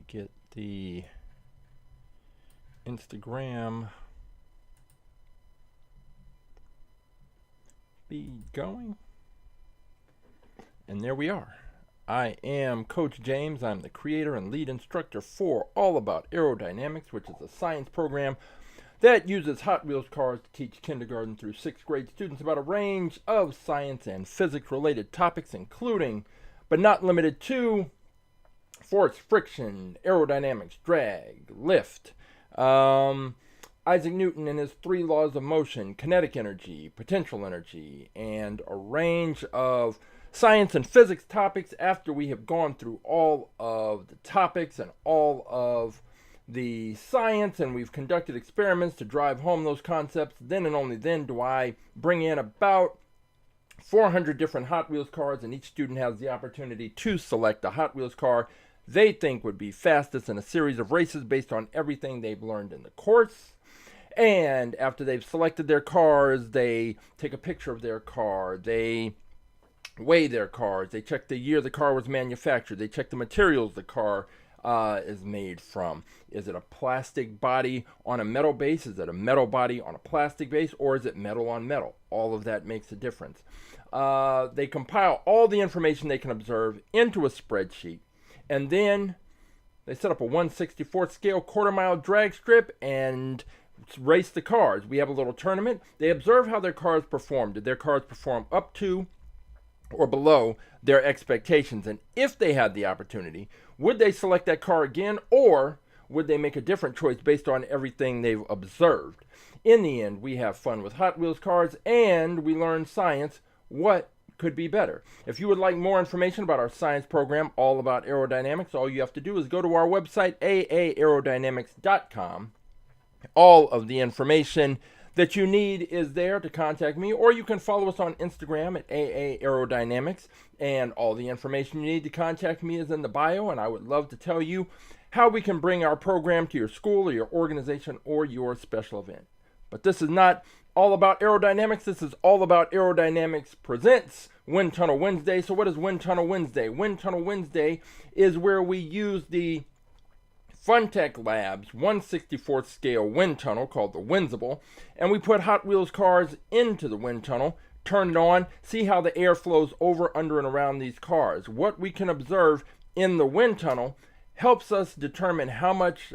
get the Instagram feed going. And there we are. I am Coach James. I'm the creator and lead instructor for All About Aerodynamics, which is a science program that uses Hot Wheels cars to teach kindergarten through 6th grade students about a range of science and physics related topics, including, but not limited to, force, friction, aerodynamics, drag, lift, Isaac Newton and his 3 laws of motion, kinetic energy, potential energy, and a range of science and physics topics. After we have gone through all of the topics and all of the science, and we've conducted experiments to drive home those concepts, then and only then do I bring in about 400 different Hot Wheels cars, and each student has the opportunity to select a Hot Wheels car they think would be fastest in a series of races based on everything they've learned in the course. And after they've selected their cars, they take a picture of their car, they weigh their cars, they check the year the car was manufactured, they check the materials the car is made from. Is it a plastic body on a metal base? Is it a metal body on a plastic base? Or is it metal on metal? All of that makes a difference. They compile all the information they can observe into a spreadsheet, and then they set up a 1/64th scale quarter-mile drag strip and race the cars. We have a little tournament. They observe how their cars perform. Did their cars perform up to or below their expectations? And if they had the opportunity, would they select that car again, or would they make a different choice based on everything they've observed? In the end, we have fun with Hot Wheels cars, and we learn science. What could be better? If you would like more information about our science program, All About Aerodynamics, all you have to do is go to our website, aerodynamics.com. All of the information that you need is there to contact me, or you can follow us on Instagram at Aerodynamics, and all the information you need to contact me is in the bio, and I would love to tell you how we can bring our program to your school or your organization or your special event. But this is not all about aerodynamics. This is All About Aerodynamics presents Wind Tunnel Wednesday. So what is Wind Tunnel Wednesday? Wind Tunnel Wednesday is where we use the Funtech Labs 1/64th scale wind tunnel called the Windsible, and we put Hot Wheels cars into the wind tunnel, turn it on, see how the air flows over, under, and around these cars. What we can observe in the wind tunnel helps us determine how much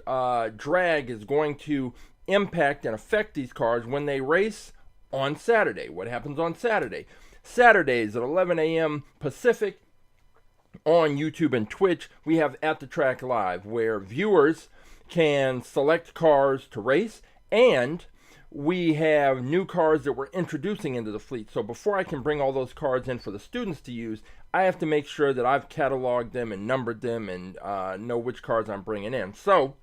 drag is going to impact and affect these cars when they race on Saturday. What happens on Saturday? Saturdays at 11 a.m. Pacific, on YouTube and Twitch, we have AtTheTrack.live, where viewers can select cars to race, and we have new cars that we're introducing into the fleet. So before I can bring all those cars in for the students to use, I have to make sure that I've cataloged them and numbered them and know which cars I'm bringing in. So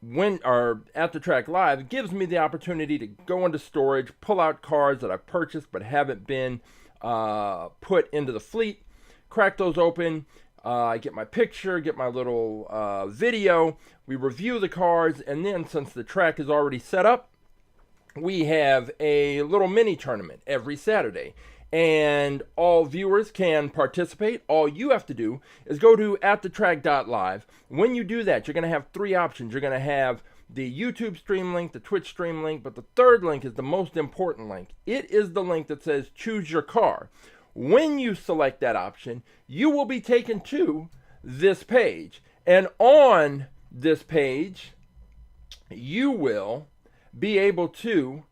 when AtTheTrack.live gives me the opportunity to go into storage, pull out cars that I've purchased but haven't been put into the fleet, crack those open, I get my picture, get my little video, we review the cars, and then since the track is already set up, we have a little mini tournament every Saturday, and all viewers can participate. All you have to do is go to AtTheTrack.live. When you do that, you're going to have 3 options. You're going to have the YouTube stream link, the Twitch stream link, but the third link is the most important link. It is the link that says choose your car. When you select that option, you will be taken to this page. And on this page, you will be able to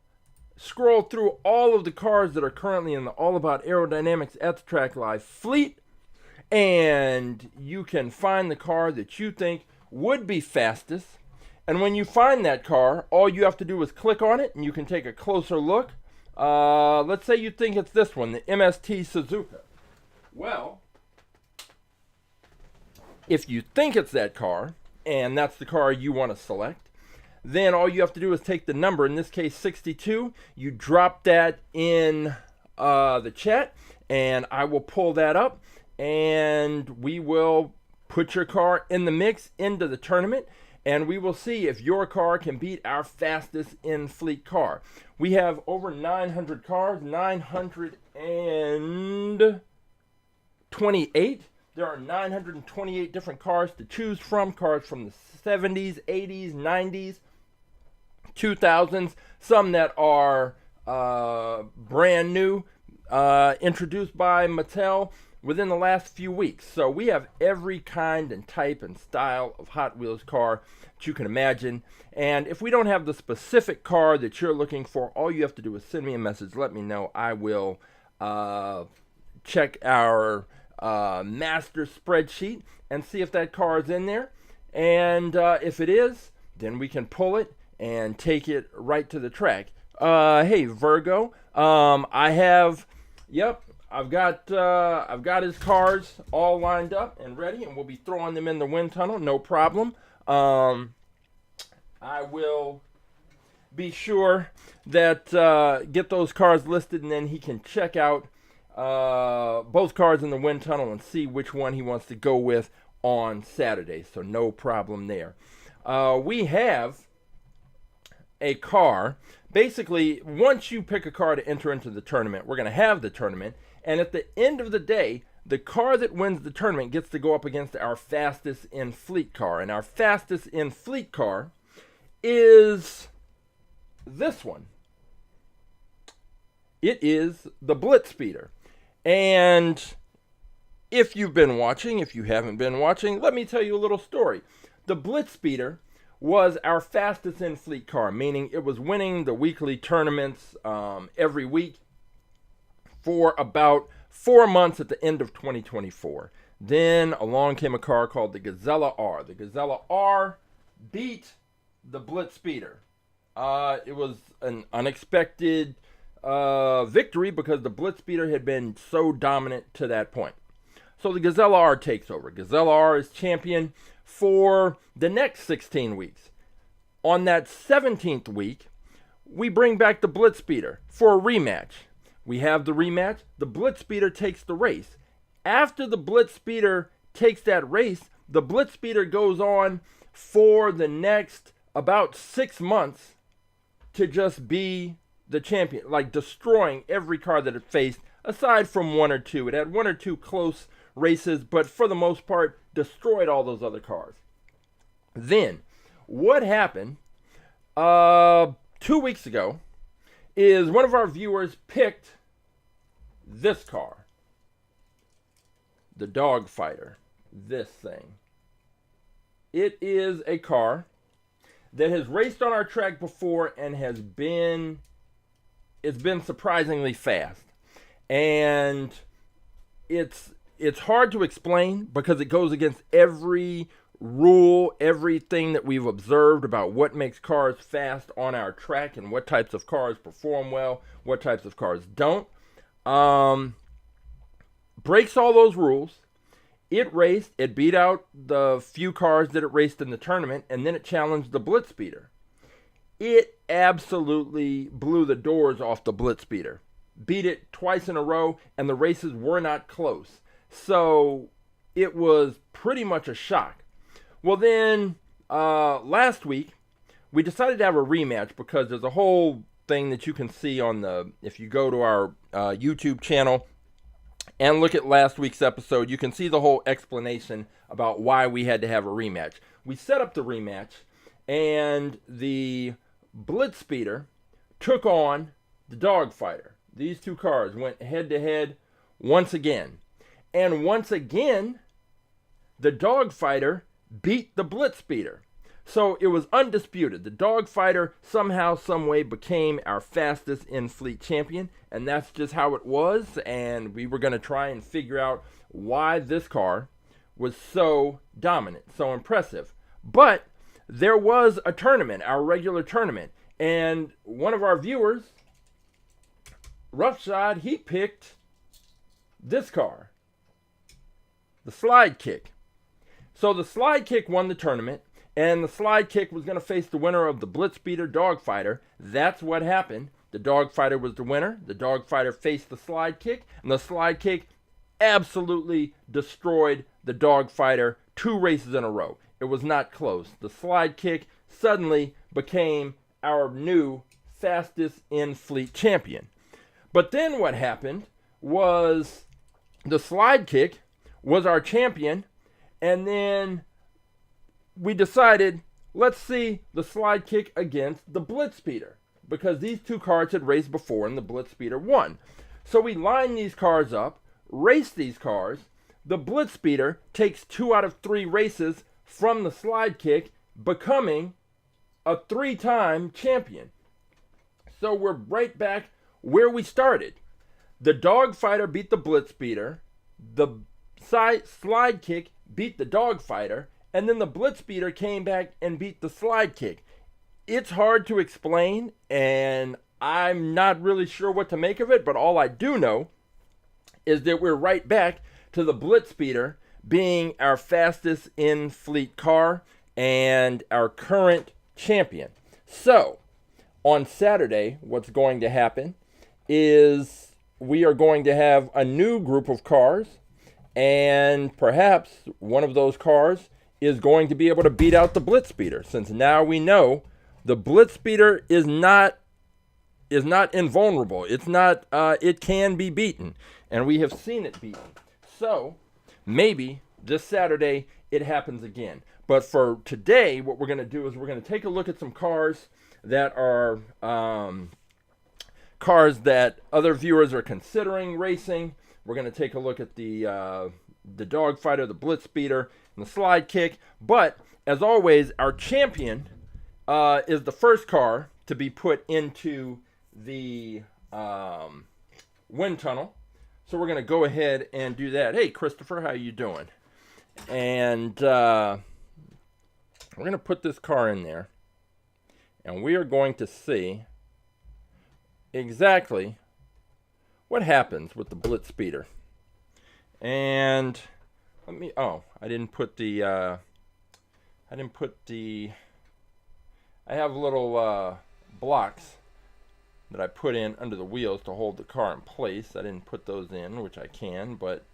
scroll through all of the cars that are currently in the All About Aerodynamics AtTheTrack.live fleet, and you can find the car that you think would be fastest. And when you find that car, all you have to do is click on it, and you can take a closer look. Let's say you think it's this one, the MST Suzuka. Well, if you think it's that car, and that's the car you want to select, then all you have to do is take the number, in this case 62, you drop that in the chat, and I will pull that up, and we will put your car in the mix into the tournament, and we will see if your car can beat our fastest in-fleet car. We have over 900 cars, 928 There are 928 different cars to choose from. Cars from the 70s, 80s, 90s, 2000s. Some that are brand new, introduced by Mattel within the last few weeks. So we have every kind and type and style of Hot Wheels car that you can imagine. And if we don't have the specific car that you're looking for, all you have to do is send me a message. Let me know. I will check our master spreadsheet and see if that car is in there. And if it is, then we can pull it and take it right to the track. Hey, Virgo, I've got his cars all lined up and ready, and we'll be throwing them in the wind tunnel, no problem. I will be sure that get those cars listed, and then he can check out both cars in the wind tunnel and see which one he wants to go with on Saturday. So no problem there. We have a car. Basically, once you pick a car to enter into the tournament, we're going to have the tournament. And at the end of the day, the car that wins the tournament gets to go up against our fastest in fleet car. And our fastest in fleet car is this one. It is the BlitzSpeeder. And if you've been watching, if you haven't been watching, let me tell you a little story. The BlitzSpeeder was our fastest in fleet car, meaning it was winning the weekly tournaments every week for about 4 months at the end of 2024. Then along came a car called the Gazella R. The Gazella R beat the BlitzSpeeder. It was an unexpected victory because the BlitzSpeeder had been so dominant to that point. So the Gazella R takes over. Gazella R is champion for the next 16 weeks. On that 17th week, we bring back the BlitzSpeeder for a rematch. We have the rematch. The BlitzSpeeder takes the race. After the BlitzSpeeder takes that race, the BlitzSpeeder goes on for the next about 6 months to just be the champion, like destroying every car that it faced, aside from one or two. It had one or two close races, but for the most part, destroyed all those other cars. Then, what happened 2 weeks ago is one of our viewers picked this car, the Dogfighter, this thing. It is a car that has raced on our track before and it's been surprisingly fast. And it's hard to explain because it goes against every rule, everything that we've observed about what makes cars fast on our track and what types of cars perform well, what types of cars don't. Breaks all those rules. It raced, it beat out the few cars that it raced in the tournament, and then it challenged the BlitzSpeeder. It absolutely blew the doors off the BlitzSpeeder. Beat it twice in a row, and the races were not close. So it was pretty much a shock. Well, then last week, we decided to have a rematch because there's a whole thing that you can see on if you go to our YouTube channel and look at last week's episode, you can see the whole explanation about why we had to have a rematch. We set up the rematch, and the BlitzSpeeder took on the Dogfighter. These two cars went head-to-head once again. And once again, the Dogfighter beat the BlitzSpeeder. So it was undisputed. The Dogfighter somehow, someway became our fastest in-fleet champion, and that's just how it was. And we were going to try and figure out why this car was so dominant, so impressive. But there was a tournament, our regular tournament, and one of our viewers, Roughshod, he picked this car, the SlideKick. So the SlideKick won the tournament, and the SlideKick was going to face the winner of the BlitzSpeeder Dogfighter. That's what happened. The Dogfighter was the winner. The Dogfighter faced the SlideKick, and the SlideKick absolutely destroyed the Dogfighter 2 races in a row. It was not close. The SlideKick suddenly became our new fastest in-fleet champion. But then what happened was the SlideKick was our champion. And then we decided, let's see the SlideKick against the BlitzSpeeder, because these two cars had raced before and the BlitzSpeeder won. So we lined these cars up, raced these cars. The BlitzSpeeder takes 2 out of 3 races from the SlideKick, becoming a 3-time champion. So we're right back where we started. The Dogfighter beat the BlitzSpeeder, the SlideKick beat the Dogfighter, and then the BlitzSpeeder came back and beat the SlideKick. It's hard to explain, and I'm not really sure what to make of it, but all I do know is that we're right back to the BlitzSpeeder being our fastest in-fleet car and our current champion. So, on Saturday, what's going to happen is we are going to have a new group of cars, and perhaps one of those cars is going to be able to beat out the BlitzSpeeder, since now we know the BlitzSpeeder is not invulnerable. It's not. It can be beaten, and we have seen it beaten. So maybe this Saturday it happens again. But for today, what we're going to do is we're going to take a look at some cars that are cars that other viewers are considering racing. We're going to take a look at the Dogfighter, the BlitzSpeeder, and the SlideKick. But as always, our champion is the first car to be put into the wind tunnel. So we're going to go ahead and do that. Hey, Christopher, how you doing? And we're going to put this car in there, and we are going to see exactly what happens with the BlitzSpeeder. And let me, I have little blocks that I put in under the wheels to hold the car in place. I didn't put those in, which I can, but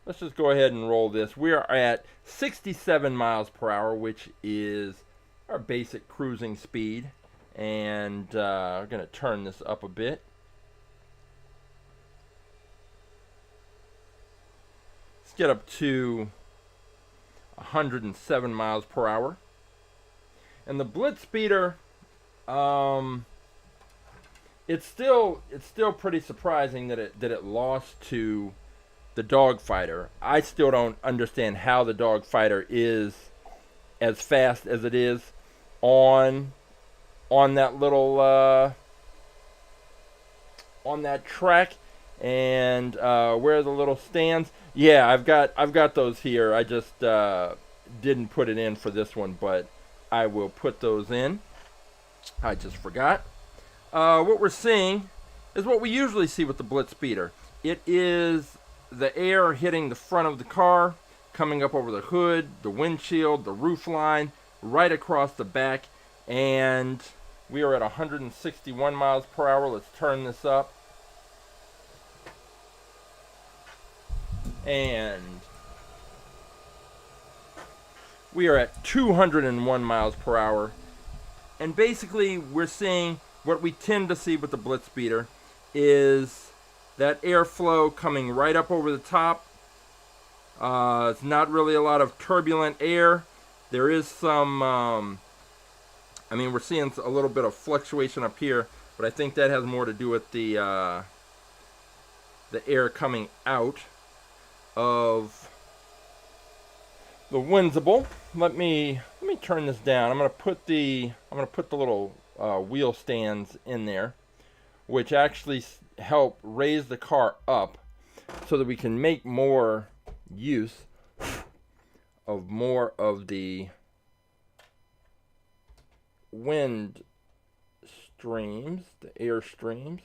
let's just go ahead and roll this. We are at 67 miles per hour, which is our basic cruising speed. And we're going to turn this up a bit. Let's get up to 107 miles per hour. And the BlitzSpeeder, it's still pretty surprising that it lost to the Dogfighter. I still don't understand how the Dogfighter is as fast as it is on that little on that track. And where are the little stands? Yeah, I've got those here. I just didn't put it in for this one, but I will put those in. I just forgot. What we're seeing is what we usually see with the BlitzSpeeder. It is the air hitting the front of the car, coming up over the hood, the windshield, the roof line, right across the back. And we are at 161 miles per hour. Let's turn this up. And we are at 201 miles per hour. And basically, we're seeing what we tend to see with the BlitzSpeeder is that airflow coming right up over the top. It's not really a lot of turbulent air. There is some, we're seeing a little bit of fluctuation up here, but I think that has more to do with the air coming out of the Windsible. Let me turn this down. I'm gonna put the little wheel stands in there, which actually help raise the car up so that we can make more use of more of the wind streams, the air streams.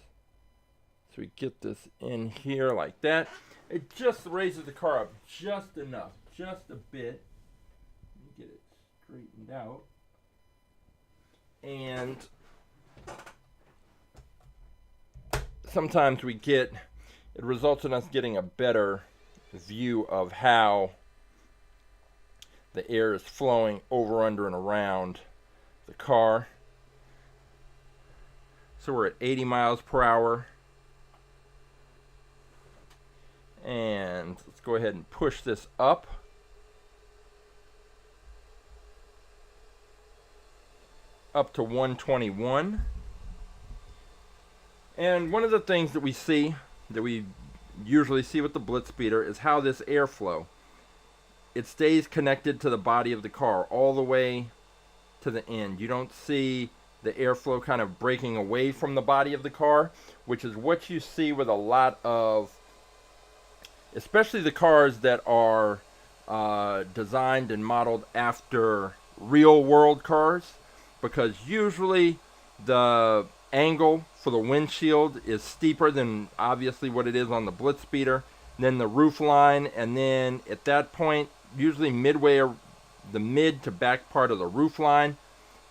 So we get this in here like that. It just raises the car up just enough, just a bit. Let me get it straightened out. And sometimes it results in us getting a better view of how the air is flowing over, under, and around the car. So we're at 80 miles per hour. And let's go ahead and push this up. Up to 121. And one of the things that we see, that we usually see with the BlitzSpeeder, is how this airflow, it stays connected to the body of the car all the way to the end. You don't see the airflow kind of breaking away from the body of the car, which is what you see with a lot of, especially the cars that are designed and modeled after real world cars, because usually the angle for the windshield is steeper than obviously what it is on the BlitzSpeeder, then the roof line, and then at that point, usually midway or the mid to back part of the roof line,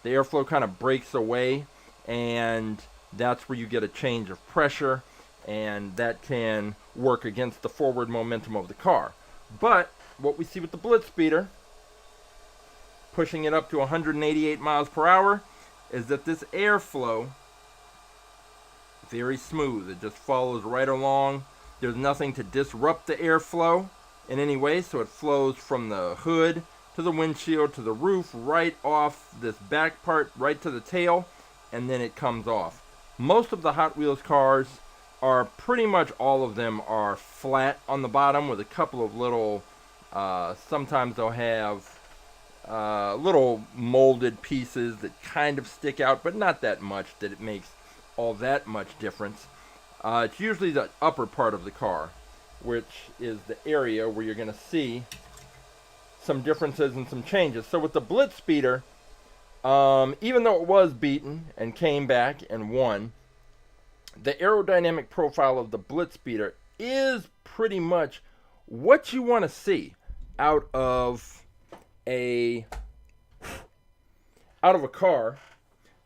the airflow kind of breaks away, and that's where you get a change of pressure, and that can work against the forward momentum of the car. But what we see with the BlitzSpeeder, pushing it up to 188 miles per hour, is that this airflow, very smooth. It just follows right along. There's nothing to disrupt the airflow in any way, so it flows from the hood to the windshield to the roof, right off this back part, right to the tail, and then it comes off. Most of the Hot Wheels cars are, pretty much all of them are flat on the bottom with a couple of little, sometimes they'll have little molded pieces that kind of stick out, but not that much that it makes all that much difference. It's usually the upper part of the car, which is the area where you're going to see some differences and some changes. So with the BlitzSpeeder, even though it was beaten and came back and won, the aerodynamic profile of the BlitzSpeeder is pretty much what you want to see out of a car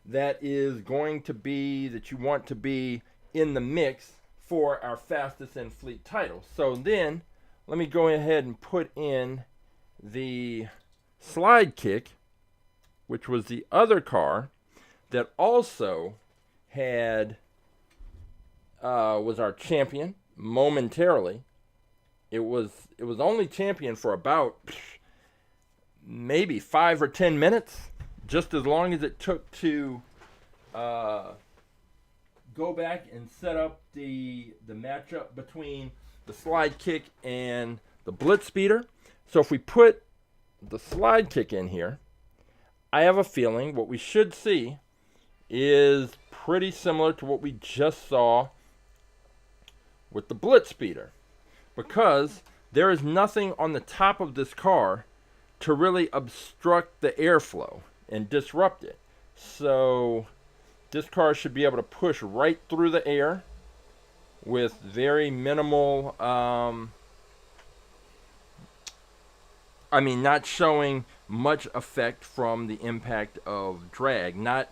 that is going to be, that you want to be in the mix for our fastest in fleet title. So then let me go ahead and put in the SlideKick, which was the other car that also had was our champion momentarily. It was only champion for about maybe 5 or 10 minutes, just as long as it took to go back and set up the matchup between the SlideKick and the BlitzSpeeder. So if we put the SlideKick in here, I have a feeling what we should see is pretty similar to what we just saw with the BlitzSpeeder, because there is nothing on the top of this car to really obstruct the airflow and disrupt it. So this car should be able to push right through the air with very minimal, not showing much effect from the impact of drag. Not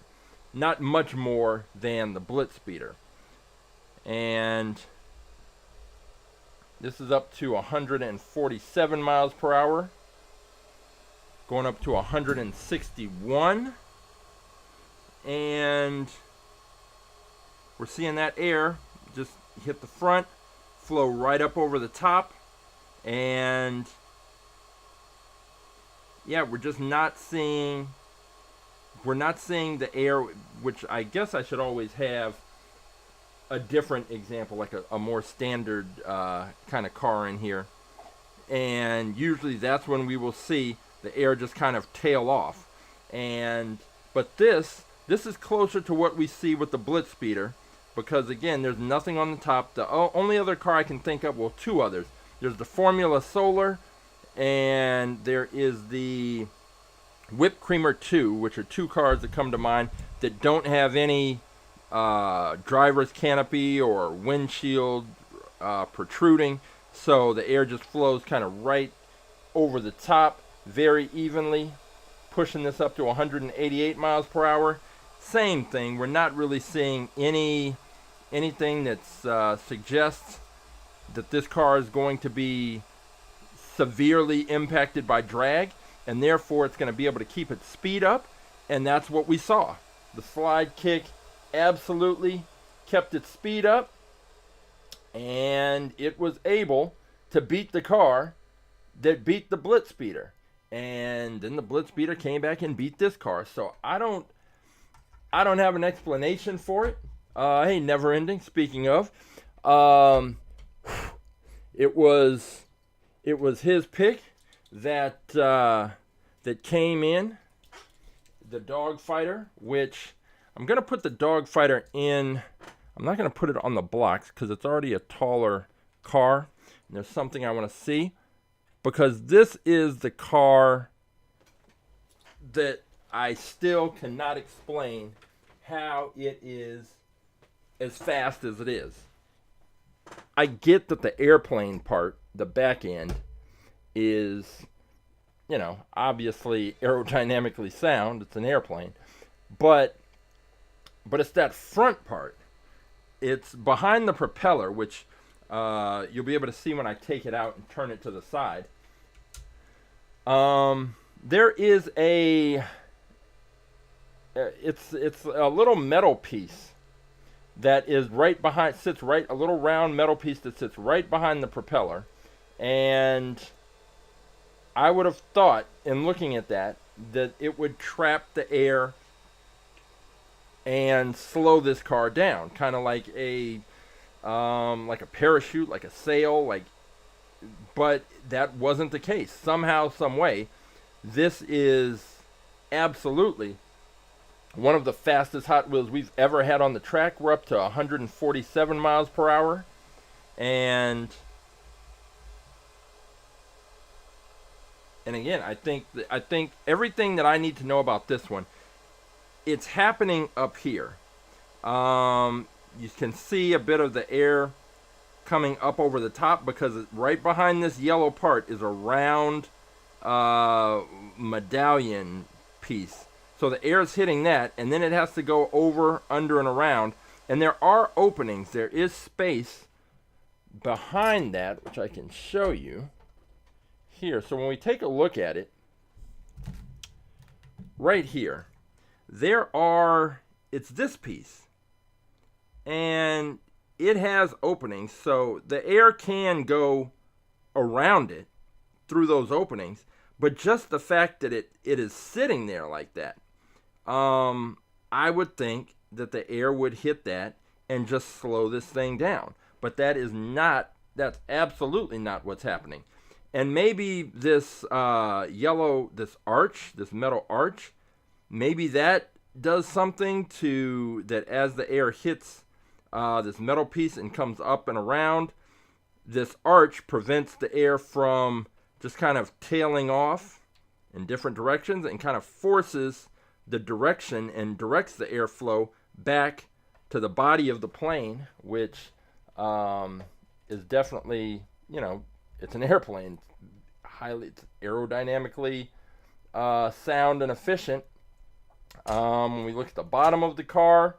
much more than the BlitzSpeeder. And this is up to 147 miles per hour. Going up to 161. And we're seeing that air just hit the front, flow right up over the top, and yeah, we're not seeing the air, which I guess I should always have a different example, like a more standard kind of car in here. And usually that's when we will see the air just kind of tail off. But this is closer to what we see with the BlitzSpeeder, because again, there's nothing on the top. The only other car I can think of, well, two others. There's the Formula Solar, and there is the Whipped Creamer 2, which are two cars that come to mind that don't have any driver's canopy or windshield protruding, so the air just flows kind of right over the top very evenly, pushing this up to 188 miles per hour. Same thing, we're not really seeing anything that suggests that this car is going to be severely impacted by drag, and therefore it's going to be able to keep its speed up, and that's what we saw. The SlideKick absolutely kept its speed up, and it was able to beat the car that beat the BlitzSpeeder. And then the BlitzSpeeder came back and beat this car. So I don't have an explanation for it. Hey, never ending. Speaking of, it was his pick that came in, the Dogfighter, which I'm gonna put the Dogfighter in. I'm not gonna put it on the blocks because it's already a taller car. And there's something I want to see, because this is the car that I still cannot explain how it is as fast as it is. I get that the airplane part, the back end, is, obviously aerodynamically sound. It's an airplane. But it's that front part. It's behind the propeller, which you'll be able to see when I take it out and turn it to the side. There is it's a little metal piece that is right behind, a little round metal piece that sits right behind the propeller. And I would have thought, in looking at that it would trap the air and slow this car down, kind of like a parachute, like a sail, but that wasn't the case. Somehow, some way, this is absolutely one of the fastest Hot Wheels we've ever had on the track. We're up to 147 miles per hour. And again, I think everything that I need to know about this one, it's happening up here. You can see a bit of the air coming up over the top, because right behind this yellow part is a round medallion piece. So the air is hitting that, and then it has to go over, under, and around. And there are openings. There is space behind that, which I can show you here. So when we take a look at it, right here, it's this piece. And it has openings, so the air can go around it through those openings. But just the fact that it is sitting there like that, I would think that the air would hit that and just slow this thing down. But that's absolutely not what's happening. And maybe this this metal arch, maybe that does something to that. As the air hits this metal piece and comes up and around, this arch prevents the air from just kind of tailing off in different directions, and kind of forces the direction and directs the airflow back to the body of the plane, which is definitely, it's an airplane. It's aerodynamically sound and efficient. When we look at the bottom of the car,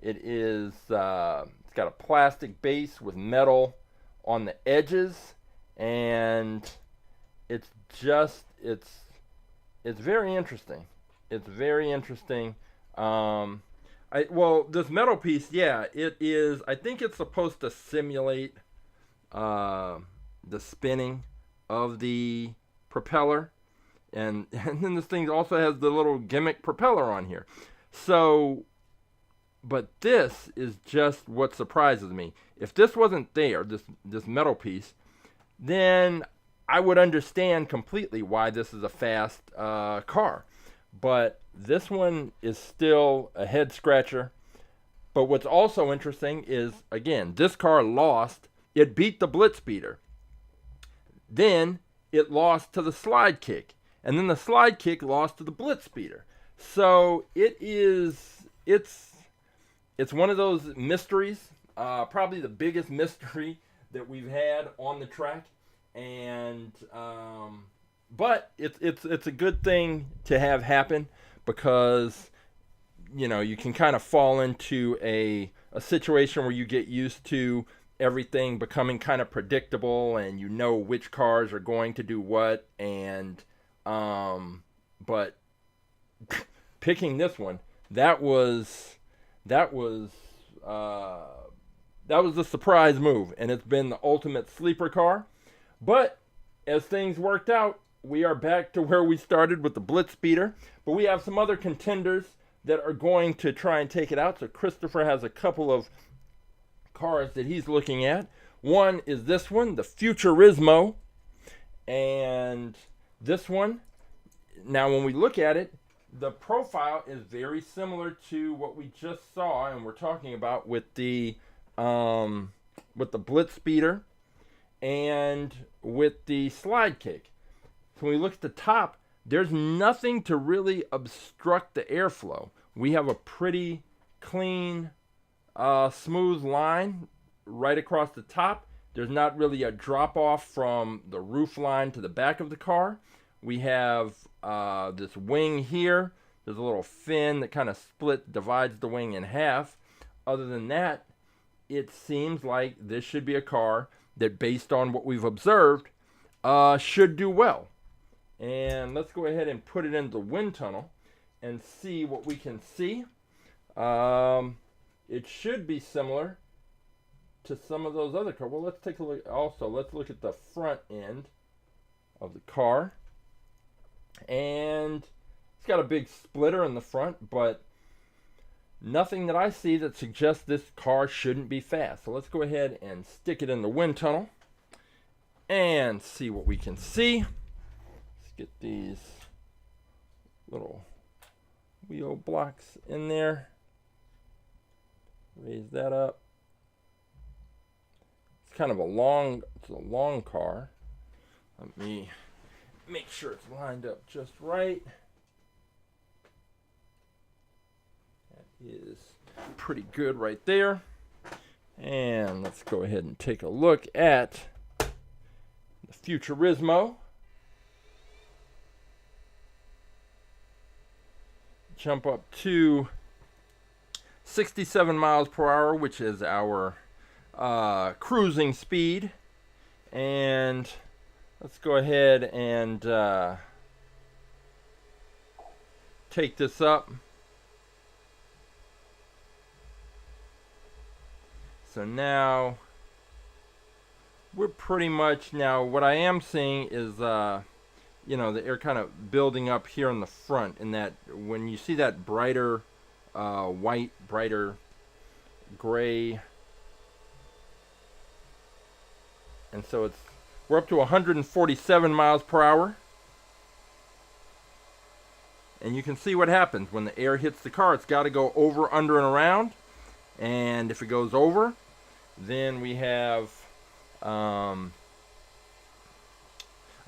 it's got a plastic base with metal on the edges, and it's very interesting. It's very interesting. This metal piece, it is. I think it's supposed to simulate the spinning of the propeller, and then this thing also has the little gimmick propeller on here. So, but this is just what surprises me. If this wasn't there, this metal piece, then I would understand completely why this is a fast car. But this one is still a head scratcher. But what's also interesting is, again, this car lost. It beat the BlitzSpeeder. Then it lost to the SlideKick. And then the SlideKick lost to the BlitzSpeeder. So it's one of those mysteries. Probably the biggest mystery that we've had on the track. And but it's a good thing to have happen, because you can kind of fall into a situation where you get used to everything becoming kind of predictable, and which cars are going to do what. And but picking this one, that was the surprise move, and it's been the ultimate sleeper car. But as things worked out, we are back to where we started with the BlitzSpeeder. But we have some other contenders that are going to try and take it out. So Christopher has a couple of cars that he's looking at. One is this one, the Futurismo. And this one, now when we look at it, the profile is very similar to what we just saw and we're talking about with the BlitzSpeeder and with the SlideKick. So when we look at the top, there's nothing to really obstruct the airflow. We have a pretty clean, smooth line right across the top. There's not really a drop off from the roof line to the back of the car. We have this wing here. There's a little fin that kind of divides the wing in half. Other than that, it seems like this should be a car that, based on what we've observed, should do well. And let's go ahead and put it into the wind tunnel and see what we can see. It should be similar to some of those other cars. Well, let's take a look. Also, let's look at the front end of the car. And it's got a big splitter in the front, but nothing that I see that suggests this car shouldn't be fast. So let's go ahead and stick it in the wind tunnel and see what we can see. Let's get these little wheel blocks in there. Raise that up. It's kind of a long car. Let me make sure it's lined up just right. That is pretty good right there. And let's go ahead and take a look at the Futurismo. Jump up to 67 miles per hour, which is our cruising speed. And let's go ahead and take this up. So now we're pretty much, now what I am seeing is you know, the air kind of building up here in the front, and that when you see that brighter white, brighter gray, and so we're up to 147 miles per hour, and you can see what happens when the air hits the car. It's got to go over, under, and around, and if it goes over, then we have a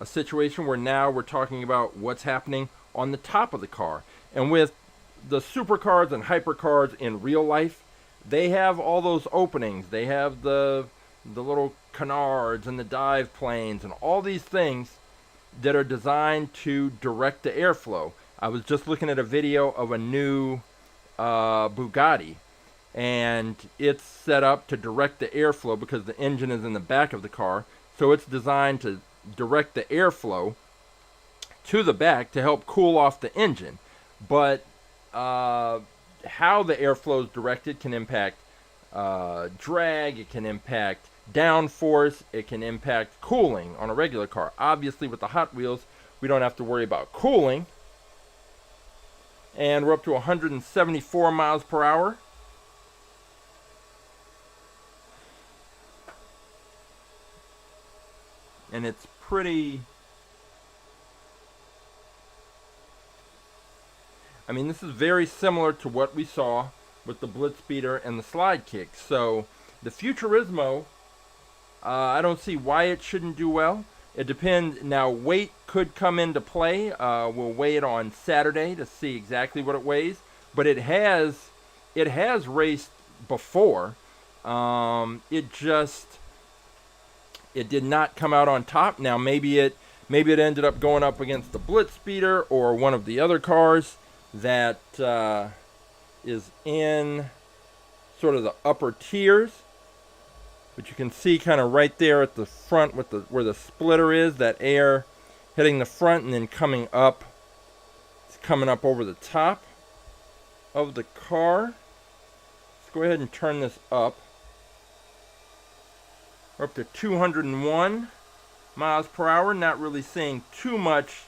situation where now we're talking about what's happening on the top of the car. And with the supercars and hypercars in real life, they have all those openings. They have the little canards and the dive planes and all these things that are designed to direct the airflow. I was just looking at a video of a new Bugatti, and it's set up to direct the airflow because the engine is in the back of the car. So it's designed to direct the airflow to the back to help cool off the engine. But how the airflow is directed can impact drag, it can impact downforce, it can impact cooling on a regular car. Obviously with the Hot Wheels, we don't have to worry about cooling. And we're up to 174 miles per hour. And it's pretty, I mean, this is very similar to what we saw with the BlitzSpeeder and the SlideKick. So the Futurismo, I don't see why it shouldn't do well. It depends. Now, weight could come into play. We'll weigh it on Saturday to see exactly what it weighs. But it has raced before. It did not come out on top. Now maybe it ended up going up against the BlitzSpeeder or one of the other cars that is in sort of the upper tiers. But you can see kind of right there at the front with where the splitter is, that air hitting the front and then coming up. It's coming up over the top of the car. Let's go ahead and turn this up. We're up to 201 miles per hour. Not really seeing too much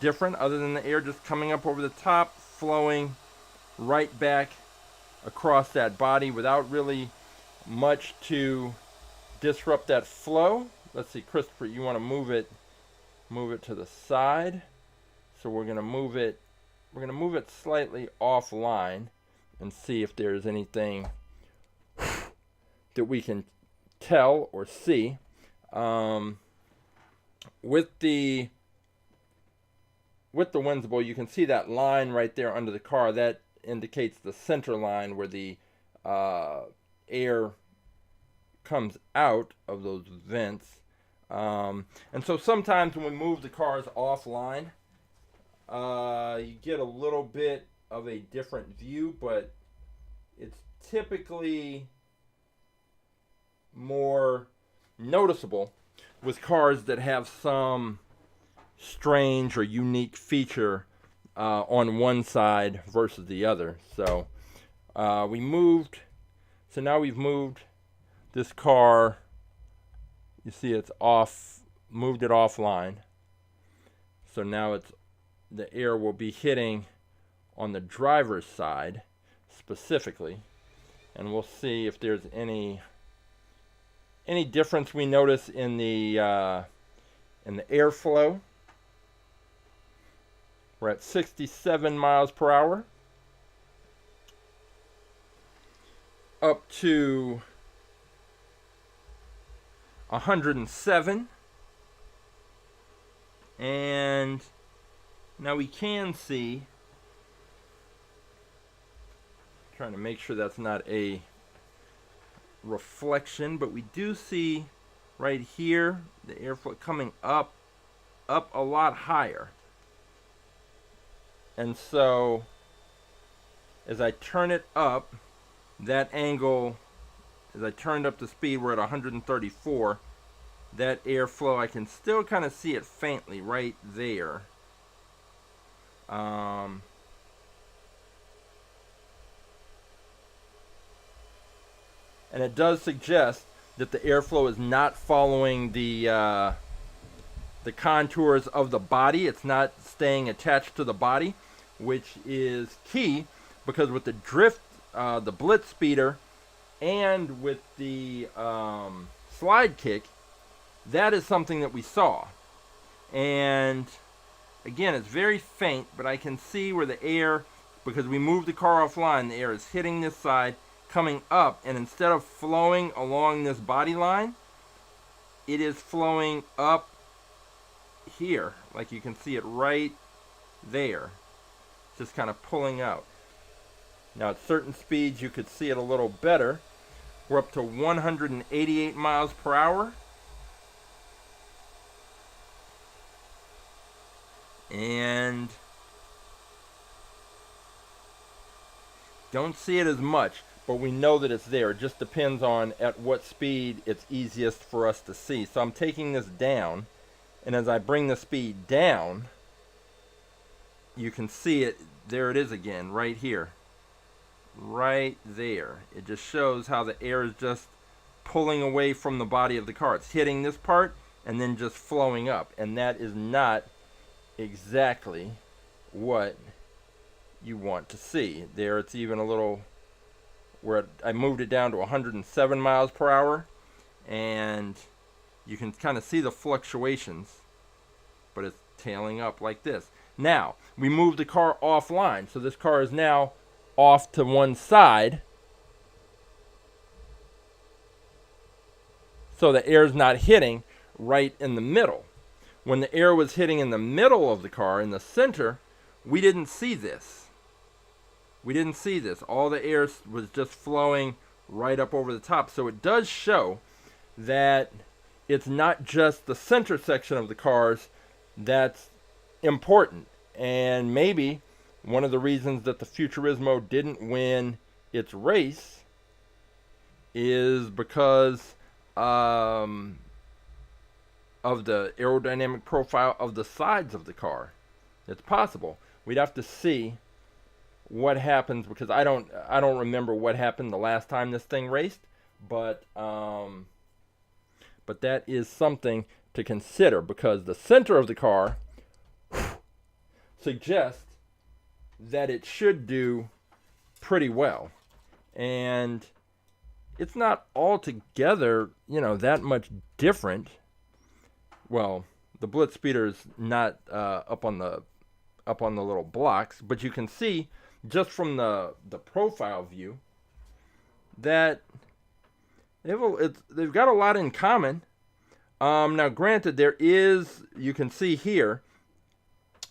different other than the air just coming up over the top, flowing right back across that body without really much to disrupt that flow. Let's see, Christopher, you want to move it to the side. So we're going to move it slightly offline and see if there's anything that we can tell or see. With the Windsible, you can see that line right there under the car. That indicates the center line where the air comes out of those vents. And so sometimes when we move the cars offline, you get a little bit of a different view, but it's typically more noticeable with cars that have some strange or unique feature on one side versus the other. So now we've moved this car. You see it's off, moved it offline. So now the air will be hitting on the driver's side specifically, and we'll see if there's any difference we notice in the airflow. We're at 67 miles per hour, up to 107, and now we can see, trying to make sure that's not a reflection, but we do see right here the airflow coming up a lot higher. And so as I turn it up, that angle, as I turned up the speed, we're at 134. That airflow, I can still kind of see it faintly right there. And it does suggest that the airflow is not following the contours of the body. It's not staying attached to the body, which is key, because with the drift, the BlitzSpeeder, and with the SlideKick, that is something that we saw. And again, it's very faint, but I can see where the air, because we moved the car offline, the air is hitting this side, coming up, and instead of flowing along this body line, it is flowing up here. Like you can see it right there, just kind of pulling out. Now at certain speeds you could see it a little better. We're up to 188 miles per hour. And don't see it as much, but we know that it's there. It just depends on at what speed it's easiest for us to see. So I'm taking this down, and as I bring the speed down, you can see it. There it is again, right here. Right there. It just shows how the air is just pulling away from the body of the car. It's hitting this part and then just flowing up, and that is not exactly what you want to see. There it's even a little, where I moved it down to 107 miles per hour, and you can kind of see the fluctuations, but it's tailing up like this. Now we moved the car offline, so this car is now off to one side, so the air is not hitting right in the middle. When the air was hitting in the middle of the car, in the center, we didn't see this. We didn't see this. All the air was just flowing right up over the top. So it does show that it's not just the center section of the cars that's important. And maybe one of the reasons that the Futurismo didn't win its race is because of the aerodynamic profile of the sides of the car. It's possible. We'd have to see what happens, because I don't remember what happened the last time this thing raced, but but that is something to consider because the center of the car suggests that it should do pretty well. And it's not altogether, that much different. Well, the BlitzSpeeder is not up on the little blocks, but you can see just from the profile view that they've got a lot in common. Now, granted, you can see here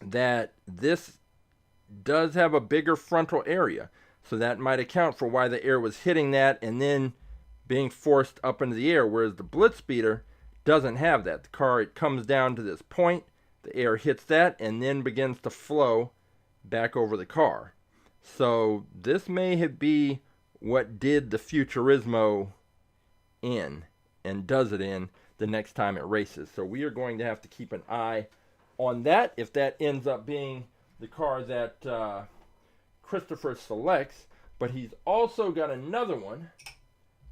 that this does have a bigger frontal area. So that might account for why the air was hitting that and then being forced up into the air, whereas the BlitzSpeeder doesn't have that. The car, it comes down to this point, the air hits that, and then begins to flow back over the car. So this may be what did the Futurismo in and does it in the next time it races. So we are going to have to keep an eye on that if that ends up being the car that Christopher selects. But he's also got another one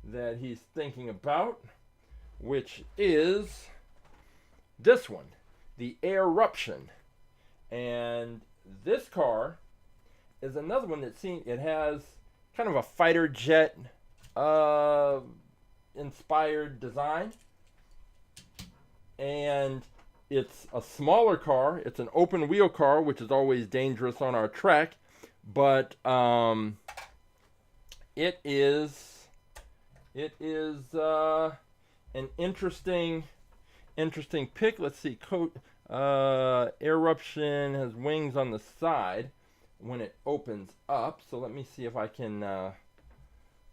that he's thinking about, which is this one, the Airuption. And this car is another one that it has kind of a fighter jet inspired design, and it's a smaller car. It's an open wheel car, which is always dangerous on our track, but it is an interesting pick. Let's see, Airuption has wings on the side when it opens up, so let me see if I can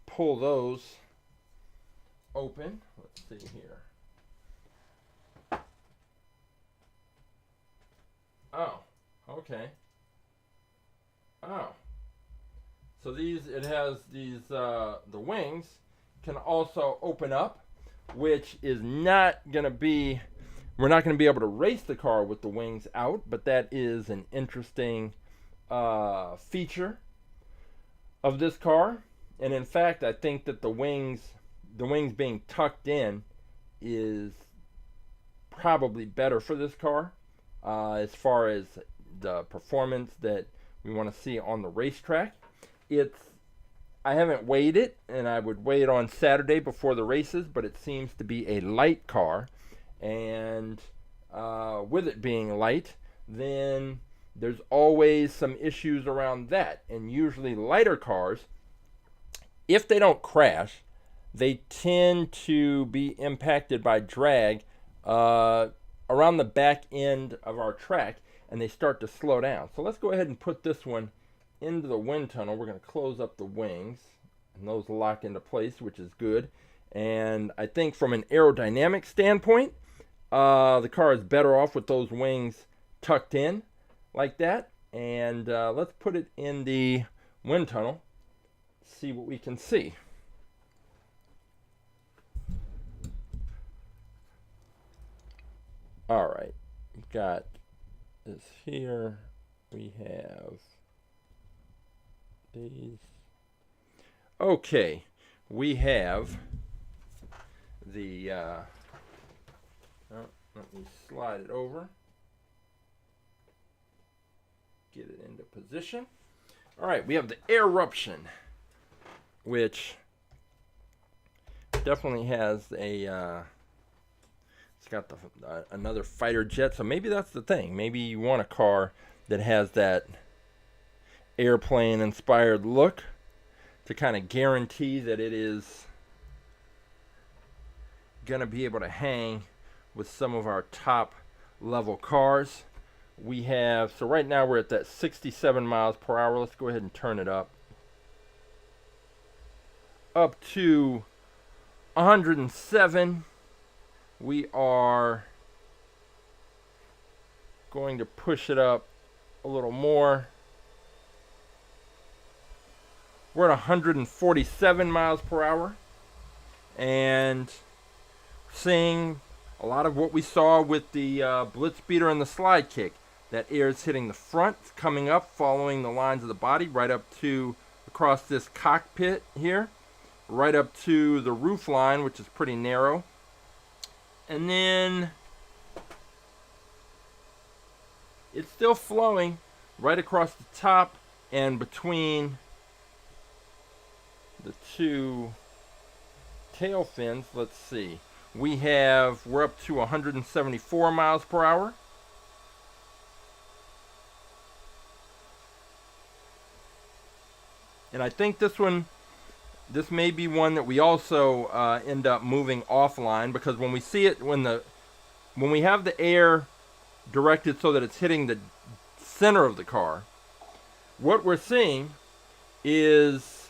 pull those open. Let's see here. Oh, okay. Oh, so it has these the wings can also open up, which is not gonna be, we're not gonna be able to race the car with the wings out, but that is an interesting feature of this car. And in fact, I think that the wings being tucked in is probably better for this car as far as the performance that we want to see on the racetrack. I haven't weighed it, and I would weigh it on Saturday before the races, but it seems to be a light car. And with it being light, then there's always some issues around that. And usually lighter cars, if they don't crash, they tend to be impacted by drag around the back end of our track, and they start to slow down. So let's go ahead and put this one into the wind tunnel. We're going to close up the wings, and those lock into place, which is good. And I think from an aerodynamic standpoint, the car is better off with those wings tucked in like that. And let's put it in the wind tunnel, see what we can see. All right, we've got this here. We have these. Okay, we have the, let me slide it over, get it into position. All right, we have the Airuption, which definitely has a, it's got another fighter jet, so maybe that's the thing. Maybe you want a car that has that airplane inspired look to kind of guarantee that it is going to be able to hang with some of our top level cars. We have, so right now we're at that 67 miles per hour. Let's go ahead and turn it up to 107. We are going to push it up a little more. We're at 147 miles per hour, and seeing a lot of what we saw with the BlitzSpeeder and the SlideKick. That air is hitting the front, coming up, following the lines of the body, right up to across this cockpit here, right up to the roof line, which is pretty narrow. And then it's still flowing right across the top and between the two tail fins. Let's see. We're up to 174 miles per hour. And I think this may be one that we also end up moving offline, because when we see it, when we have the air directed so that it's hitting the center of the car, what we're seeing is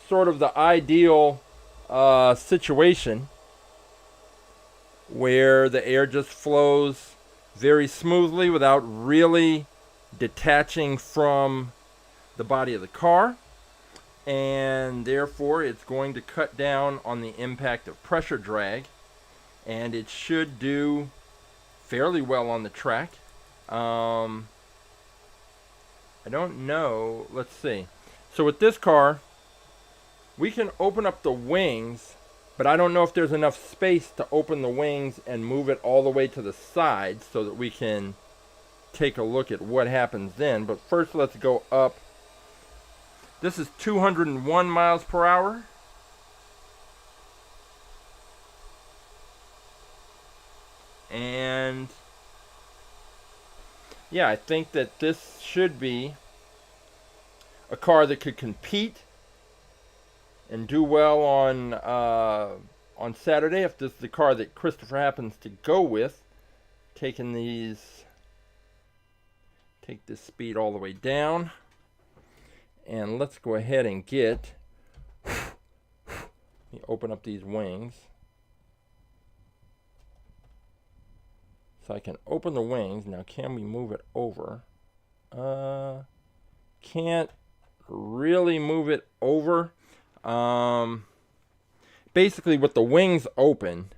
sort of the ideal situation where the air just flows very smoothly without really detaching from the body of the car, and therefore it's going to cut down on the impact of pressure drag, and it should do fairly well on the track. I don't know, let's see. So with this car, we can open up the wings, but I don't know if there's enough space to open the wings and move it all the way to the side so that we can take a look at what happens then. But first, let's go up. This is 201 miles per hour. And yeah, I think that this should be a car that could compete and do well on Saturday, if this is the car that Christopher happens to go with. Take this speed all the way down, and let's go ahead and let me open up these wings so I can open the wings. Now, can we move it over? Can't really move it over. Basically, with the wings open,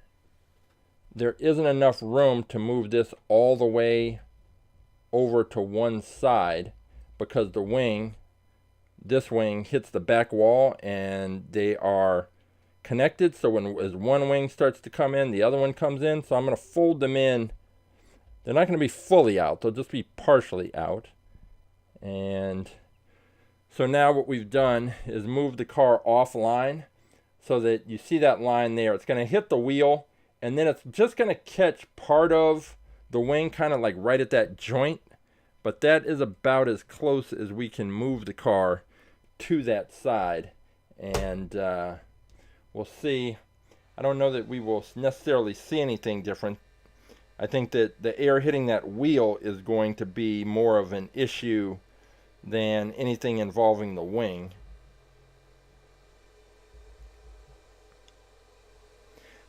there isn't enough room to move this all the way over to one side, because this wing hits the back wall and they are connected. So as one wing starts to come in, the other one comes in. So I'm going to fold them in. They're not going to be fully out. They'll just be partially out. And so now what we've done is move the car offline so that you see that line there. It's going to hit the wheel, and then it's just going to catch part of the wing, kind of like right at that joint. But that is about as close as we can move the car to that side. And we'll see. I don't know that we will necessarily see anything different. I think that the air hitting that wheel is going to be more of an issue than anything involving the wing.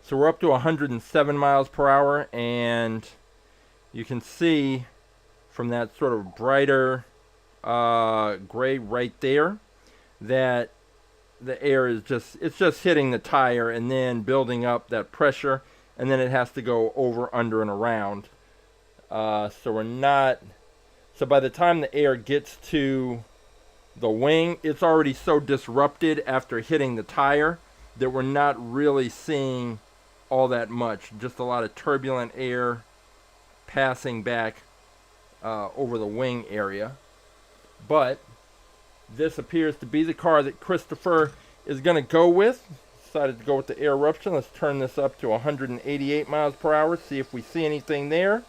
So we're up to 107 miles per hour, and you can see from that sort of brighter gray right there that the air is just hitting the tire and then building up that pressure, and then it has to go over, under, and around. So by the time the air gets to the wing, it's already so disrupted after hitting the tire that we're not really seeing all that much. Just a lot of turbulent air passing back over the wing area. But this appears to be the car that Christopher is going to go with. Decided to go with the Airuption. Let's turn this up to 188 miles per hour, see if we see anything there.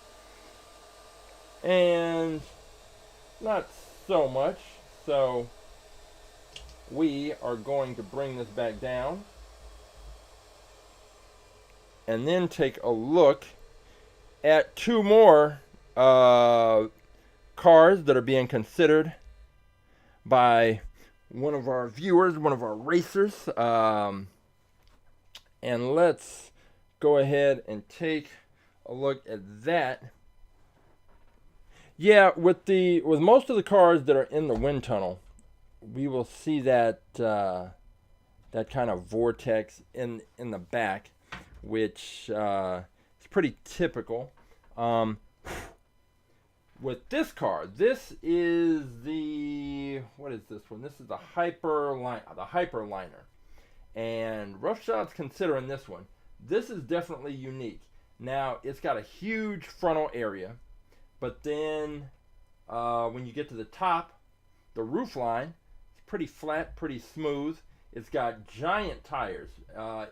And not so much. So we are going to bring this back down and then take a look at two more cars that are being considered by one of our viewers, one of our racers. And let's go ahead and take a look at that. Yeah, with most of the cars that are in the wind tunnel, we will see that that kind of vortex in the back, which is pretty typical. With this car, this is what is this one? This is the Hyperliner. And roughshode's considering this one. This is definitely unique. Now, it's got a huge frontal area, but then when you get to the top, the roof line, it's pretty flat, pretty smooth. It's got giant tires.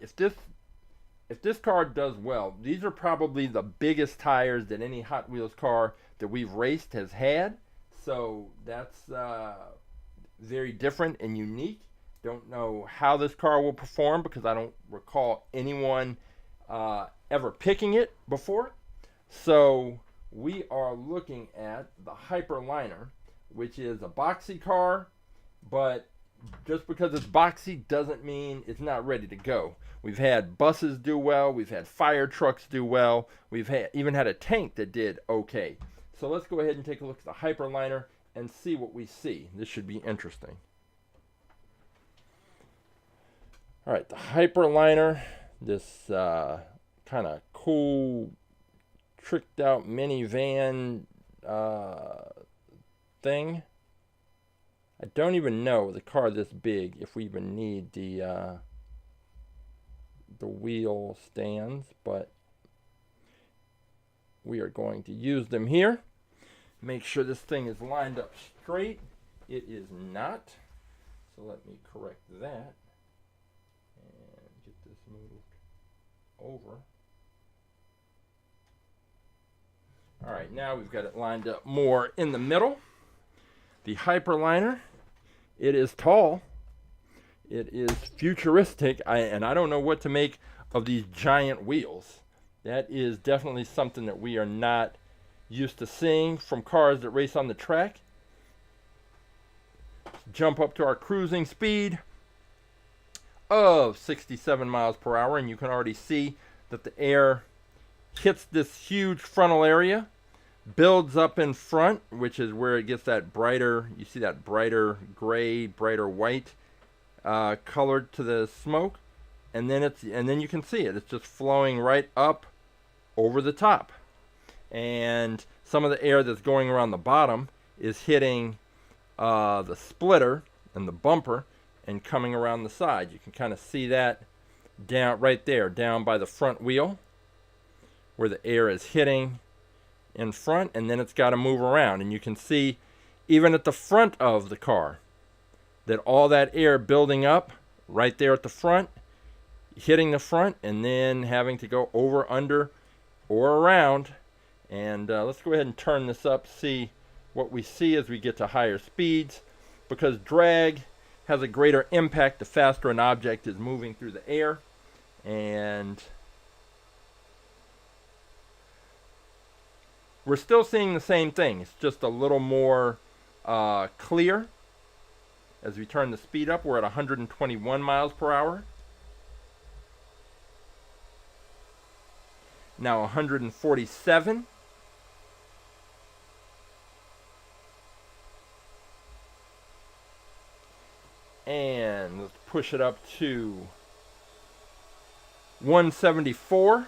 If this car does well, these are probably the biggest tires that any Hot Wheels car that we've raced has had. So that's very different and unique. Don't know how this car will perform because I don't recall anyone ever picking it before. So we are looking at the Hyperliner, which is a boxy car, but just because it's boxy doesn't mean it's not ready to go. We've had buses do well, we've had fire trucks do well, we've even had a tank that did okay. So let's go ahead and take a look at the Hyperliner and see what we see. This should be interesting. All right, the Hyperliner, this kind of cool, tricked out minivan thing. I don't even know with a car this big if we even need the wheel stands, but we are going to use them here. Make sure this thing is lined up straight. It is not, so let me correct that and get this moved over. All right, now we've got it lined up more in the middle. The Hyperliner, it is tall, it is futuristic, and I don't know what to make of these giant wheels. That is definitely something that we are not used to seeing from cars that race on the track. Jump up to our cruising speed of 67 miles per hour, and you can already see that the air hits this huge frontal area, builds up in front, which is where it gets that brighter, you see that brighter gray, brighter white colored to the smoke, and then you can see it. It's just flowing right up over the top. And some of the air that's going around the bottom is hitting the splitter and the bumper and coming around the side. You can kind of see that down right there, down by the front wheel, where the air is hitting in front, and then it's got to move around. And you can see even at the front of the car that all that air building up right there at the front, hitting the front, and then having to go over, under, or around. And let's go ahead and turn this up, see what we see as we get to higher speeds, because drag has a greater impact the faster an object is moving through the air. And we're still seeing the same thing. It's just a little more clear. As we turn the speed up, we're at 121 miles per hour. Now 147. And let's push it up to 174.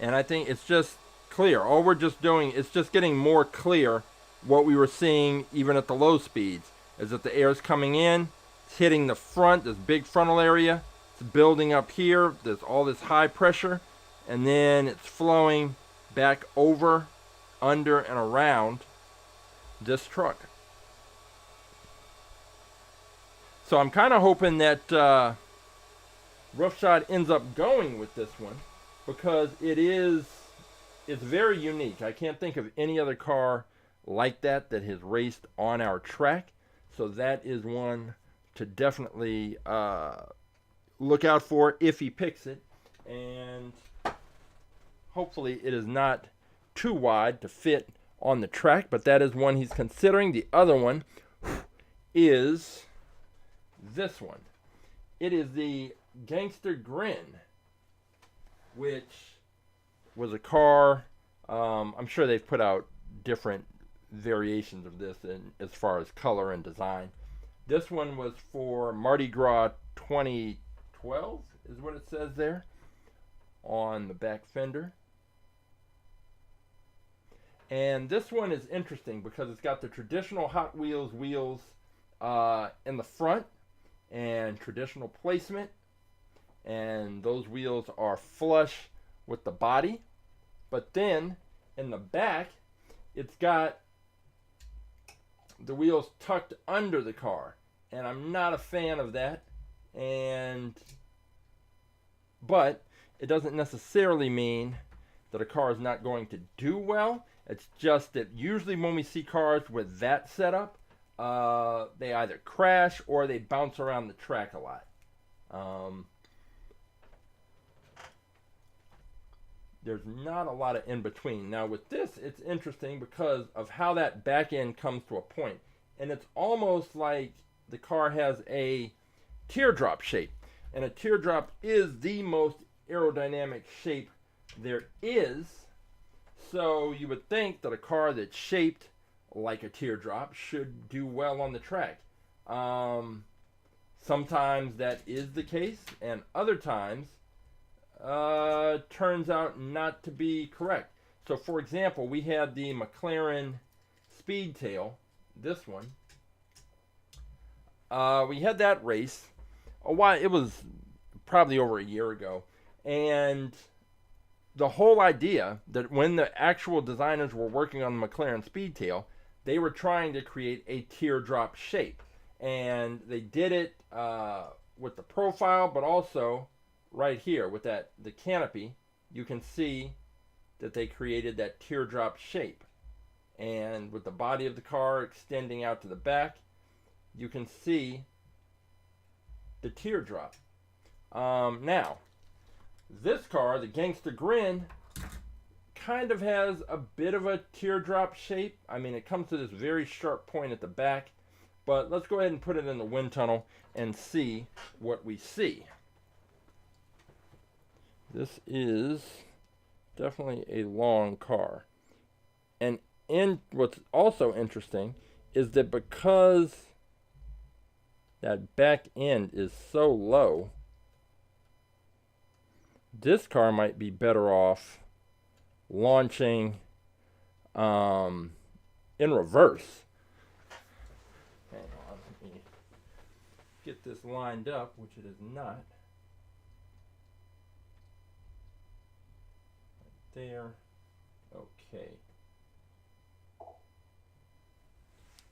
And I think it's just clear. All we're just doing is just getting more clear. What we were seeing even at the low speeds is that the air is coming in, it's hitting the front, this big frontal area, it's building up here, there's all this high pressure, and then it's flowing back over, under, and around this truck. So I'm kind of hoping that Roughshod ends up going with this one, because it's very unique. I can't think of any other car like that has raced on our track. So that is one to definitely look out for if he picks it. And hopefully it is not too wide to fit on the track, but that is one he's considering. The other one is this one. It is the Gangster Grin, which was a car, I'm sure they've put out different variations of this as far as color and design. This one was for Mardi Gras 2012 is what it says there on the back fender. And this one is interesting because it's got the traditional Hot Wheels wheels in the front, and traditional placement, and those wheels are flush with the body. But then in the back, it's got the wheels tucked under the car, and I'm not a fan of that. But it doesn't necessarily mean that a car is not going to do well. It's just that usually when we see cars with that setup, they either crash or they bounce around the track a lot. There's not a lot of in between. Now with this, it's interesting because of how that back end comes to a point. And it's almost like the car has a teardrop shape. And a teardrop is the most aerodynamic shape there is. So you would think that a car that's shaped like a teardrop should do well on the track. Sometimes that is the case, and other times turns out not to be correct. So for example, we had the McLaren Speedtail, this one. We had that race a while, it was probably over a year ago, and the whole idea that when the actual designers were working on the McLaren Speedtail, they were trying to create a teardrop shape, and they did it with the profile, but also right here with the canopy, you can see that they created that teardrop shape. And with the body of the car extending out to the back, you can see the teardrop. Now, this car, the Gangster Grin, kind of has a bit of a teardrop shape. I mean, it comes to this very sharp point at the back, but let's go ahead and put it in the wind tunnel and see what we see. This is definitely a long car. And what's also interesting is that because that back end is so low, this car might be better off launching in reverse. Hang on, let me get this lined up, which it is not. Right there. Okay.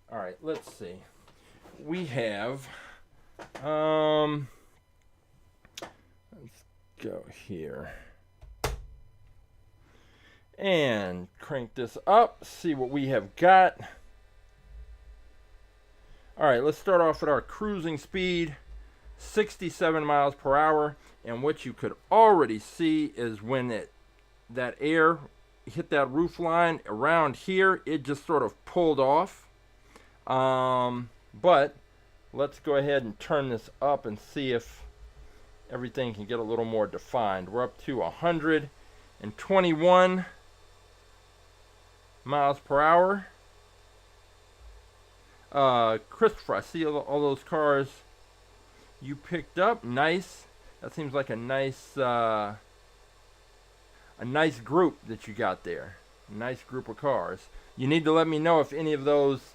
All right, let's see. We have, let's go here and crank this up, see what we have got. All right, let's start off with our cruising speed, 67 miles per hour. And what you could already see is when that air hit that roof line around here, it just sort of pulled off. But let's go ahead and turn this up and see if everything can get a little more defined. We're up to 121 miles per hour. Christopher, I see all those cars you picked up. Nice. That seems like a nice group that you got there. Nice group of cars. You need to let me know if any of those,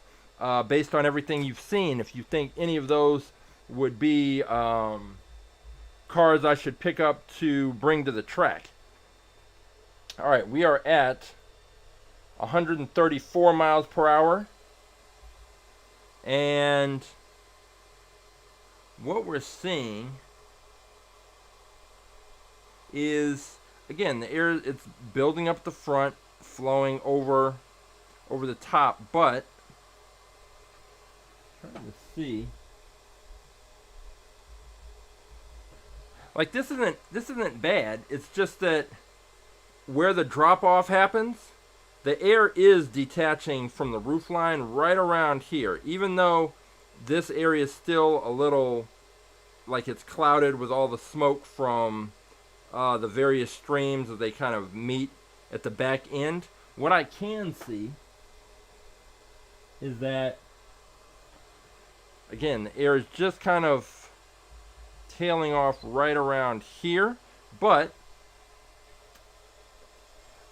based on everything you've seen, if you think any of those would be cars I should pick up to bring to the track. All right, we are at 134 miles per hour. And what we're seeing is, again, the air, it's building up the front, flowing over the top, but trying to see, like, this isn't bad. It's just that where the drop off happens, the air is detaching from the roof line right around here, even though this area is still a little like it's clouded with all the smoke from the various streams as they kind of meet at the back end. What I can see is that, again, the air is just kind of tailing off right around here, but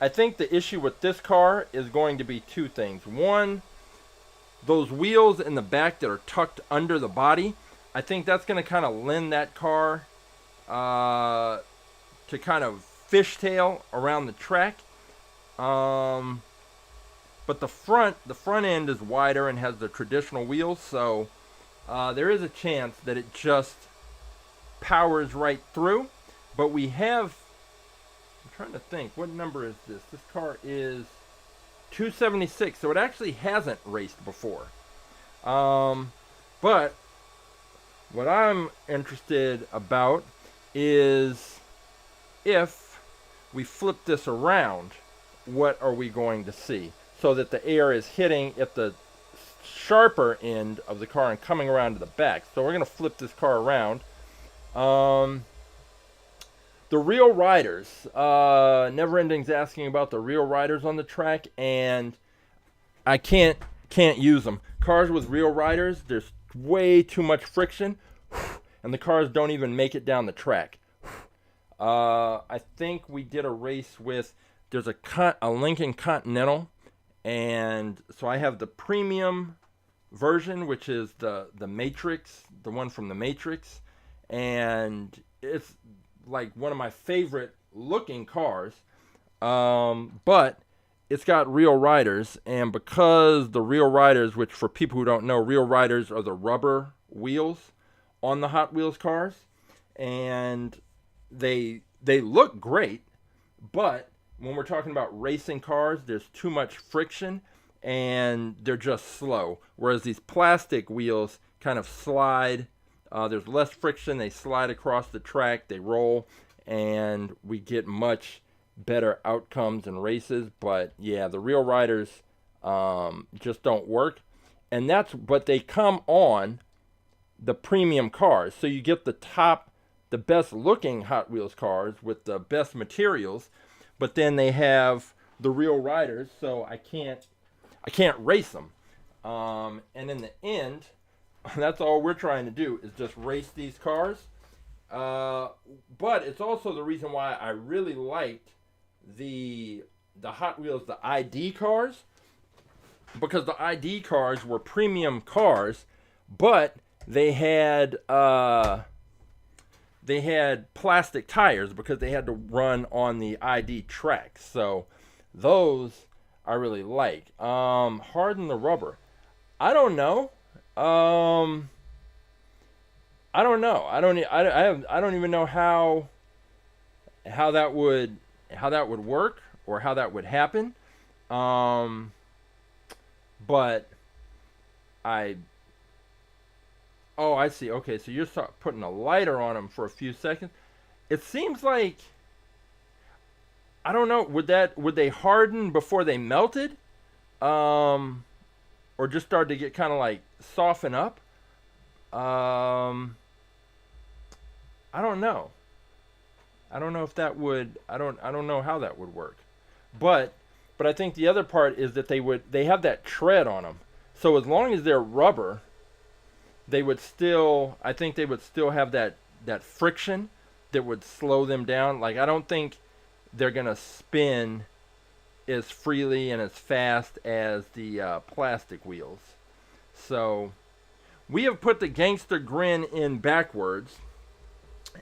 I think the issue with this car is going to be two things. One, those wheels in the back that are tucked under the body, I think that's going to kind of lend that car to kind of fishtail around the track. But the front end is wider and has the traditional wheels, so there is a chance that it just powers right through. But we have, I'm trying to think, what number is this? This car is 276, so it actually hasn't raced before. But what I'm interested about is if we flip this around, what are we going to see? So that the air is hitting at the sharper end of the car and coming around to the back. So we're going to flip this car around. The real riders, Neverending's asking about the real riders on the track, and I can't use them. Cars with real riders, there's way too much friction, and the cars don't even make it down the track. I think we did a race with, there's a Lincoln Continental, and so I have the premium version, which is the Matrix, the one from the Matrix, and it's like one of my favorite looking cars, but it's got real riders, and because the real riders, which for people who don't know, real riders are the rubber wheels on the Hot Wheels cars, and they look great, but when we're talking about racing cars, there's too much friction and they're just slow. Whereas these plastic wheels kind of slide. There's less friction. They slide across the track. They roll. And we get much better outcomes in races. But yeah, the real riders just don't work. And but they come on the premium cars. So you get the best looking Hot Wheels cars with the best materials. But then they have the real riders, so I can't race them. And in the end, that's all we're trying to do is just race these cars. But it's also the reason why I really liked the Hot Wheels, the ID cars, because the ID cars were premium cars, but they had plastic tires because they had to run on the ID tracks. So those I really like. Harden the rubber. I don't know. I don't know. I don't even know how that would work or how that would happen. But I see. Okay, so you're putting a lighter on them for a few seconds. It seems like, I don't know, would they harden before they melted? Or just start to get kind of like soften up? I don't know. I don't know if that would, I don't know how that would work. But I think the other part is that they have that tread on them. So as long as they're rubber, they would still have that friction that would slow them down. Like, I don't think they're going to spin as freely and as fast as the plastic wheels. So we have put the Gangster Grin in backwards,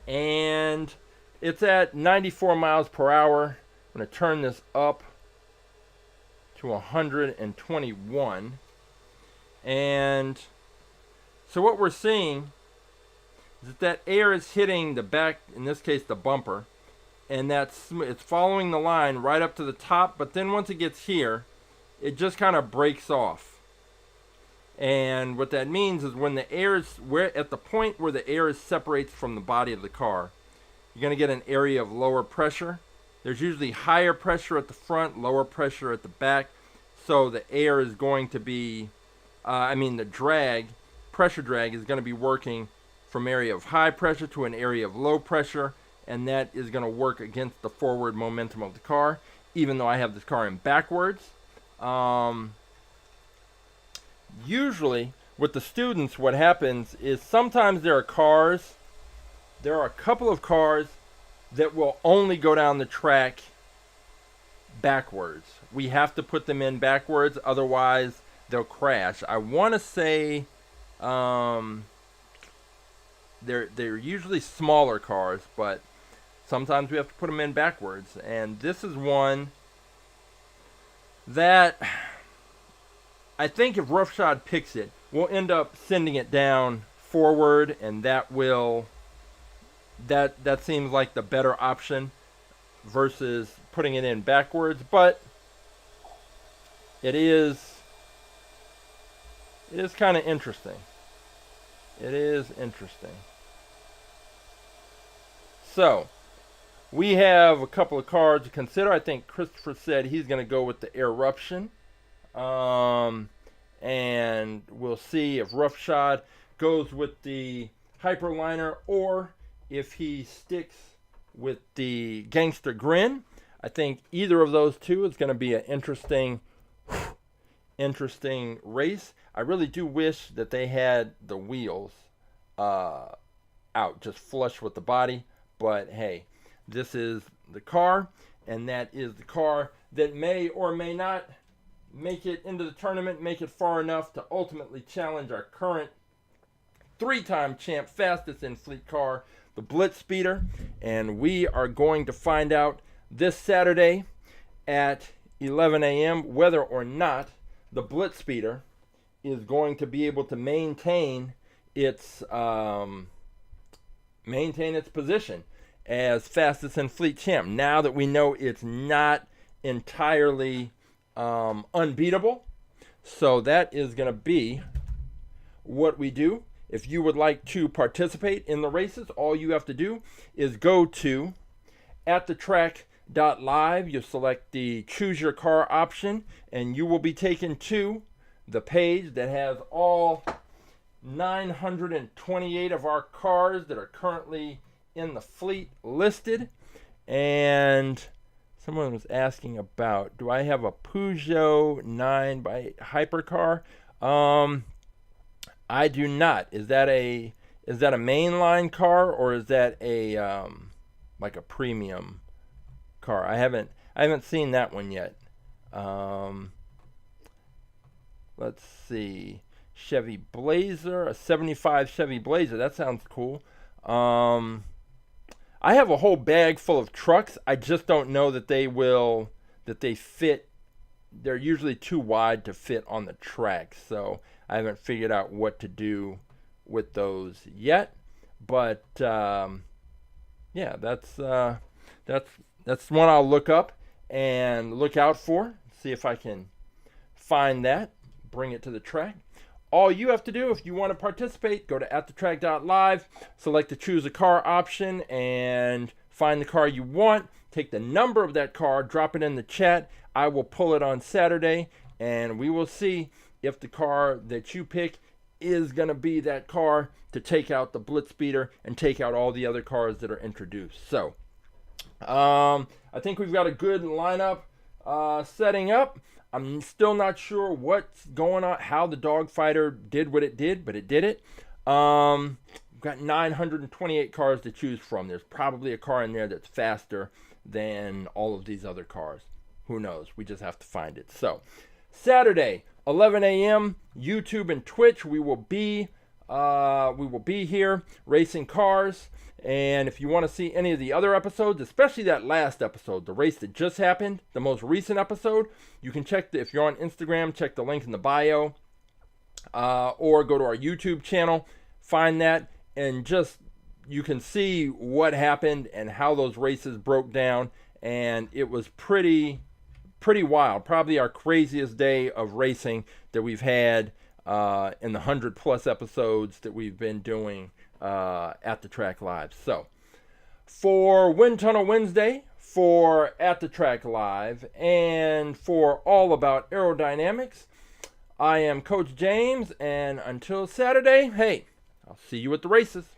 and it's at 94 miles per hour. I'm going to turn this up to 121. And so what we're seeing is that air is hitting the back, in this case the bumper, and it's following the line right up to the top, but then once it gets here, it just kind of breaks off. And what that means is when the air is at the point where the air separates from the body of the car, you're going to get an area of lower pressure. There's usually higher pressure at the front, lower pressure at the back. So the air is going to be, the pressure drag is going to be working from area of high pressure to an area of low pressure, and that is going to work against the forward momentum of the car, even though I have this car in backwards. Usually, with the students, what happens is sometimes there are a couple of cars that will only go down the track backwards. We have to put them in backwards, otherwise they'll crash. I want to say they're usually smaller cars, but sometimes we have to put them in backwards. And this is one that I think if Roughshod picks it, we'll end up sending it down forward, and that seems like the better option versus putting it in backwards. But it is kind of interesting. It is interesting. So we have a couple of cars to consider. I think Christopher said he's going to go with the Airuption. And we'll see if Roughshod goes with the Hyperliner or if he sticks with the Gangster Grin. I think either of those two is going to be an interesting race. I really do wish that they had the wheels out just flush with the body, but hey, this is the car, and that is the car that may or may not make it into the tournament, make it far enough to ultimately challenge our current 3-time champ fastest in fleet car, the BlitzSpeeder. And we are going to find out this Saturday at 11 a.m. whether or not the BlitzSpeeder is going to be able to maintain its position as fastest in fleet champ. Now that we know it's not entirely unbeatable. So that is going to be what we do. If you would like to participate in the races, all you have to do is go to AtTheTrack.live. You select the choose your car option, and you will be taken to the page that has all 928 of our cars that are currently in the fleet listed. And someone was asking about, do I have a Peugeot 9x hypercar? I do not. Is that a mainline car, or is that a like a premium car? I haven't seen that one yet. Let's see. Chevy Blazer, a 75 Chevy Blazer. That sounds cool. I have a whole bag full of trucks. I just don't know that they fit. They're usually too wide to fit on the track, so I haven't figured out what to do with those yet. But yeah, that's one I'll look up and look out for. See if I can find that, bring it to the track. All you have to do, if you want to participate, go to AtTheTrack.live, select the choose a car option, and find the car you want. Take the number of that car, drop it in the chat. I will pull it on Saturday, and we will see if the car that you pick is going to be that car to take out the BlitzSpeeder and take out all the other cars that are introduced. So, I think we've got a good lineup setting up. I'm still not sure what's going on, how the Dogfighter did what it did, but it did it. We've got 928 cars to choose from. There's probably a car in there that's faster than all of these other cars. Who knows? We just have to find it. So, Saturday, 11 a.m., YouTube and Twitch. We will be here racing cars. And if you want to see any of the other episodes, especially that last episode, the race that just happened, the most recent episode, you can check if you're on Instagram, check the link in the bio, or go to our YouTube channel, find that, and just you can see what happened and how those races broke down. And it was pretty wild. Probably our craziest day of racing that we've had in the 100+ episodes that we've been doing at the Track Live. So for Wind Tunnel Wednesday, for At the Track Live, and for All About Aerodynamics, I am Coach James, and until Saturday, hey, I'll see you at the races.